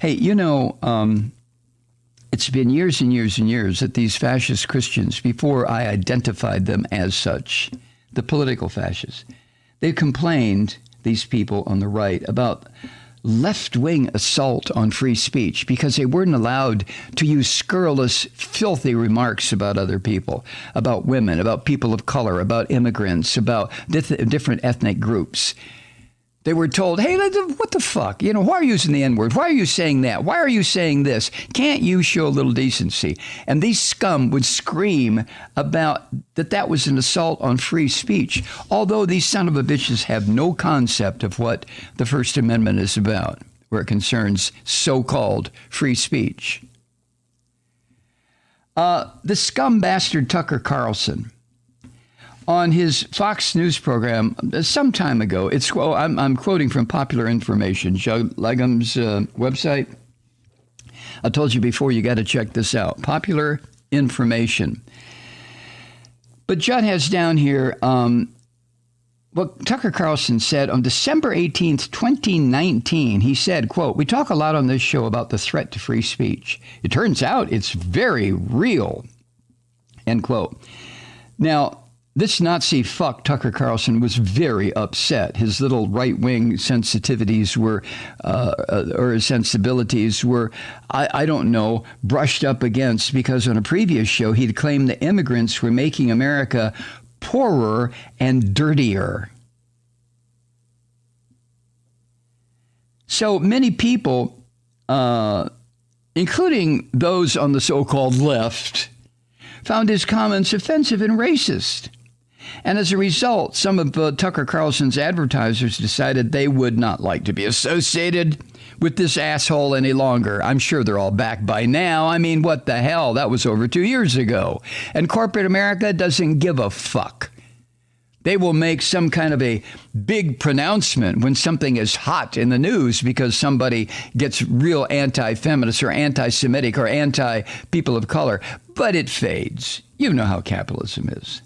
Hey, it's been years and years and years that these fascist Christians, before I identified them as such, the political fascists, they complained, these people on the right, about left-wing assault on free speech because they weren't allowed to use scurrilous, filthy remarks about other people, about women, about people of color, about immigrants, about different ethnic groups. They were told, hey, what the fuck? Why are you using the N-word? Why are you saying that? Why are you saying this? Can't you show a little decency? And these scum would scream about that was an assault on free speech, although these son of a bitches have no concept of what the First Amendment is about, where it concerns so-called free speech. The scum bastard Tucker Carlson, on his Fox News program some time ago, I'm quoting from Popular Information, Judd Legum's website. I told you before, you got to check this out. Popular Information. But Judd has down here what Tucker Carlson said on December 18th, 2019. He said, quote, "We talk a lot on this show about the threat to free speech. It turns out it's very real," end quote. Now, this Nazi fuck, Tucker Carlson, was very upset. His little right-wing sensitivities were, or his sensibilities were, I don't know, brushed up against, because on a previous show, he'd claimed that immigrants were making America poorer and dirtier. So many people, including those on the so-called left, found his comments offensive and racist. And as a result, some of Tucker Carlson's advertisers decided they would not like to be associated with this asshole any longer. I'm sure they're all back by now. I mean, what the hell? That was over 2 years ago. And corporate America doesn't give a fuck. They will make some kind of a big pronouncement when something is hot in the news because somebody gets real anti-feminist or anti-Semitic or anti-people of color. But it fades. You know how capitalism is.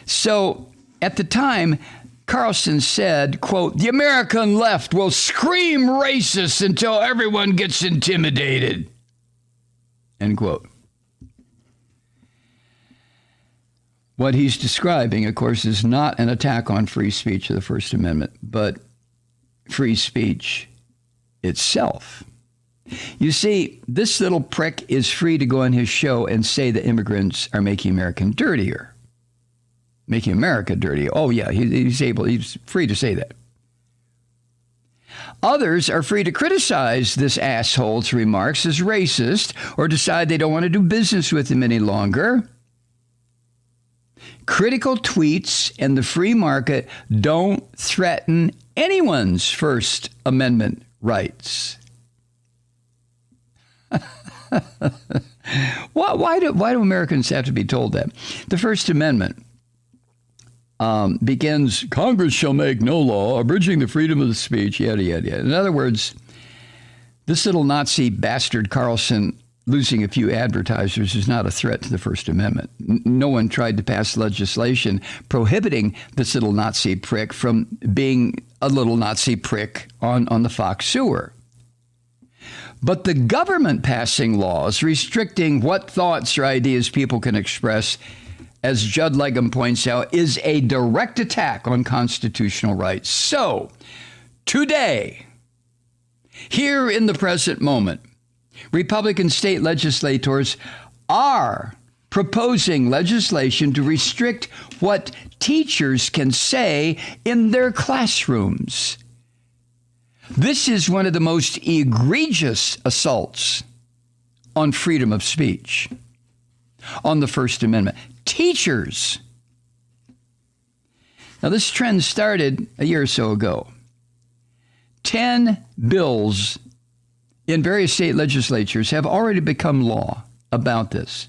So at the time, Carlson said, quote, "The American left will scream racist until everyone gets intimidated," end quote. What he's describing, of course, is not an attack on free speech of the First Amendment, but free speech itself. You see, this little prick is free to go on his show and say that immigrants are making America dirtier. Making America dirty. Oh, yeah, he's free to say that. Others are free to criticize this asshole's remarks as racist or decide they don't want to do business with him any longer. Critical tweets and the free market don't threaten anyone's First Amendment rights. Why do Americans have to be told that? The First Amendment begins, "Congress shall make no law abridging the freedom of the speech," yada, yada, yada. In other words, this little Nazi bastard Carlson losing a few advertisers is not a threat to the First Amendment. No one tried to pass legislation prohibiting this little Nazi prick from being a little Nazi prick on the Fox sewer. But the government passing laws restricting what thoughts or ideas people can express, as Judd Legum points out, is a direct attack on constitutional rights. So, today, here in the present moment, Republican state legislators are proposing legislation to restrict what teachers can say in their classrooms. This is one of the most egregious assaults on freedom of speech, on the First Amendment. Teachers. Now, this trend started a year or so ago. 10 bills in various state legislatures have already become law about this.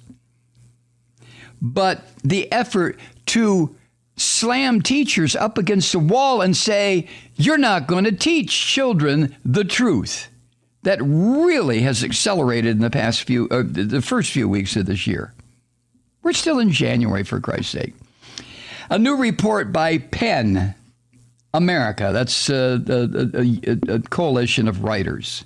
But the effort to slam teachers up against a wall and say, "You're not going to teach children the truth," that really has accelerated in the first few weeks of this year. We're still in January, for Christ's sake. A new report by Penn America. That's a coalition of writers.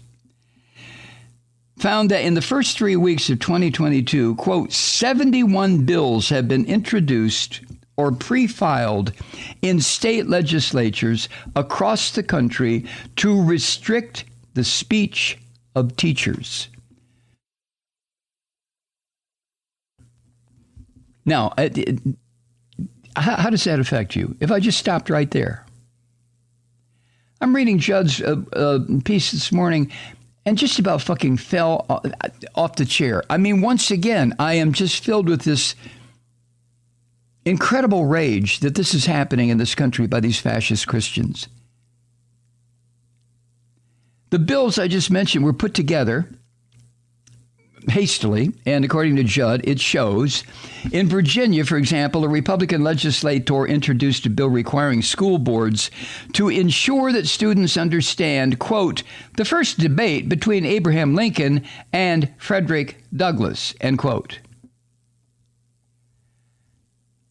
Found that in the first 3 weeks of 2022, quote, 71 bills have been introduced or pre-filed in state legislatures across the country to restrict the speech of teachers. Now, how does that affect you? If I just stopped right there. I'm reading Judd's piece this morning and just about fucking fell off the chair. I mean, once again, I am just filled with this incredible rage that this is happening in this country by these fascist Christians. The bills I just mentioned were put together hastily, and according to Judd, it shows. In Virginia, for example, a Republican legislator introduced a bill requiring school boards to ensure that students understand, quote, the first debate between Abraham Lincoln and Frederick Douglass, end quote.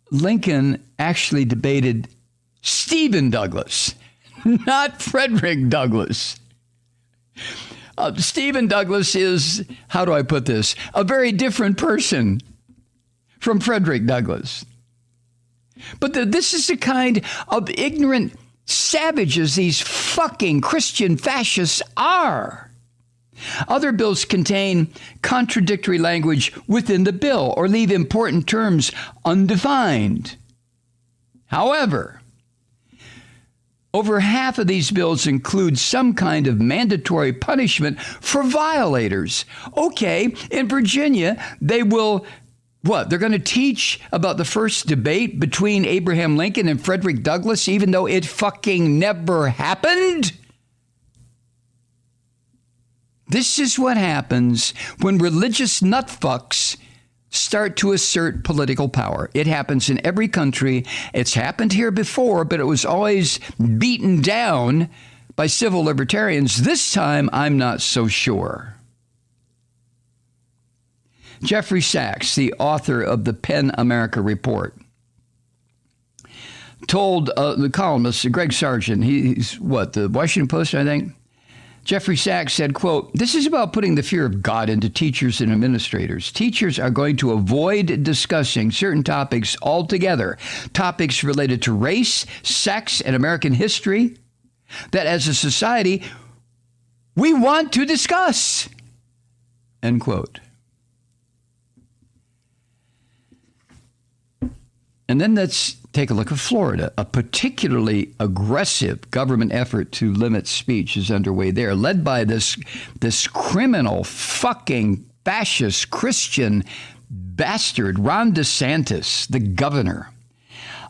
Lincoln actually debated Stephen Douglas, not Frederick Douglass. Stephen Douglas is, how do I put this, a very different person from Frederick Douglass. But this is the kind of ignorant savages these fucking Christian fascists are. Other bills contain contradictory language within the bill or leave important terms undefined. However, over half of these bills include some kind of mandatory punishment for violators. Okay, in Virginia, they will, what? They're going to teach about the first debate between Abraham Lincoln and Frederick Douglass, even though it fucking never happened? This is what happens when religious nutfucks start to assert political power. It happens in every country. It's happened here before, but it was always beaten down by civil libertarians. This time, I'm not so sure. Jeffrey Sachs, the author of the PEN America Report, told the columnist, Greg Sargent, he's the Washington Post, I think. Jeffrey Sachs said, quote, this is about putting the fear of God into teachers and administrators. Teachers are going to avoid discussing certain topics altogether, topics related to race, sex, and American history that as a society we want to discuss, end quote. And then let's take a look at Florida. A particularly aggressive government effort to limit speech is underway there, led by this criminal fucking fascist Christian bastard, Ron DeSantis, the governor.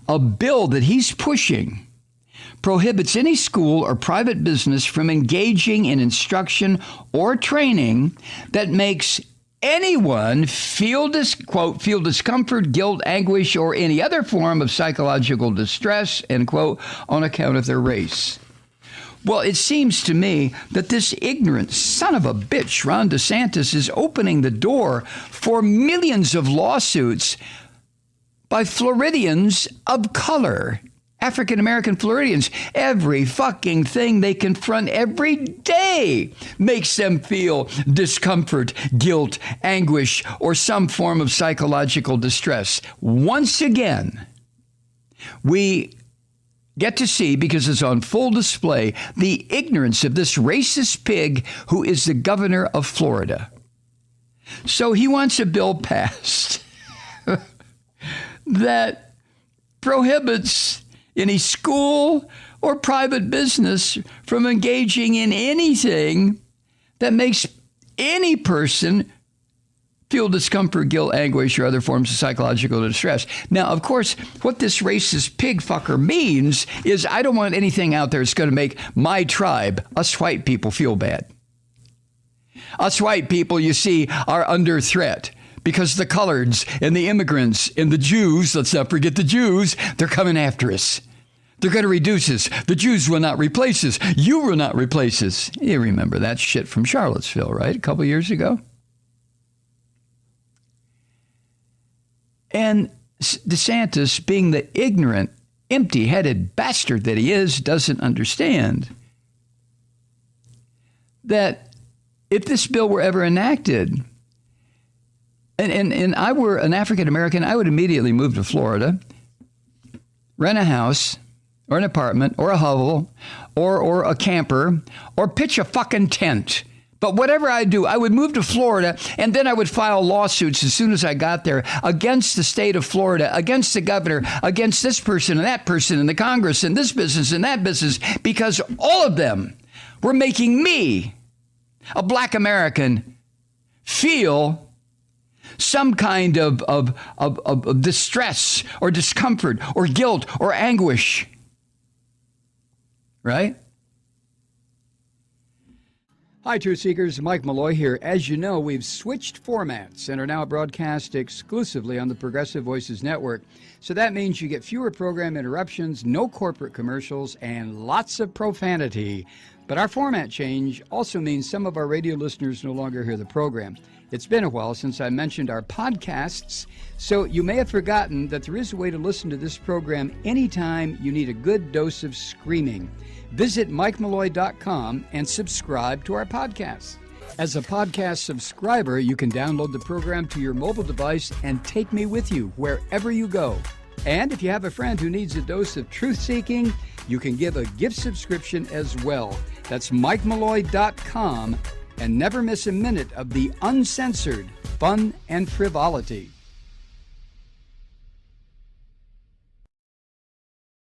A bill that he's pushing prohibits any school or private business from engaging in instruction or training that makes anyone feel discomfort, guilt, anguish, or any other form of psychological distress, end quote, on account of their race. Well, it seems to me that this ignorant son of a bitch, Ron DeSantis, is opening the door for millions of lawsuits by Floridians of color. African-American Floridians, every fucking thing they confront every day makes them feel discomfort, guilt, anguish, or some form of psychological distress. Once again, we get to see, because it's on full display, the ignorance of this racist pig who is the governor of Florida. So he wants a bill passed that prohibits any school or private business from engaging in anything that makes any person feel discomfort, guilt, anguish, or other forms of psychological distress. Now, of course, what this racist pig fucker means is I don't want anything out there that's going to make my tribe, us white people, feel bad. Us white people, you see, are under threat because the coloreds and the immigrants and the Jews, let's not forget the Jews, they're coming after us. They're going to reduce us. The Jews will not replace us. You will not replace us. You remember that shit from Charlottesville, right? A couple of years ago. And DeSantis, being the ignorant empty-headed bastard that he is, doesn't understand that if this bill were ever enacted, and I were an African American, I would immediately move to Florida, rent a house or an apartment or a hovel or a camper or pitch a fucking tent. But whatever I do, I would move to Florida, and then I would file lawsuits as soon as I got there against the state of Florida, against the governor, against this person and that person and the Congress and this business and that business, because all of them were making me, a black American, feel some kind of distress or discomfort or guilt or anguish. Right? Hi, Truth Seekers. Mike Malloy here. As you know, we've switched formats and are now broadcast exclusively on the Progressive Voices Network. So that means you get fewer program interruptions, no corporate commercials, and lots of profanity. But our format change also means some of our radio listeners no longer hear the program. It's been a while since I mentioned our podcasts, so you may have forgotten that there is a way to listen to this program anytime you need a good dose of screaming. Visit MikeMalloy.com and subscribe to our podcasts. As a podcast subscriber, you can download the program to your mobile device and take me with you wherever you go. And if you have a friend who needs a dose of truth-seeking, you can give a gift subscription as well. That's MikeMalloy.com, and never miss a minute of the uncensored fun and frivolity.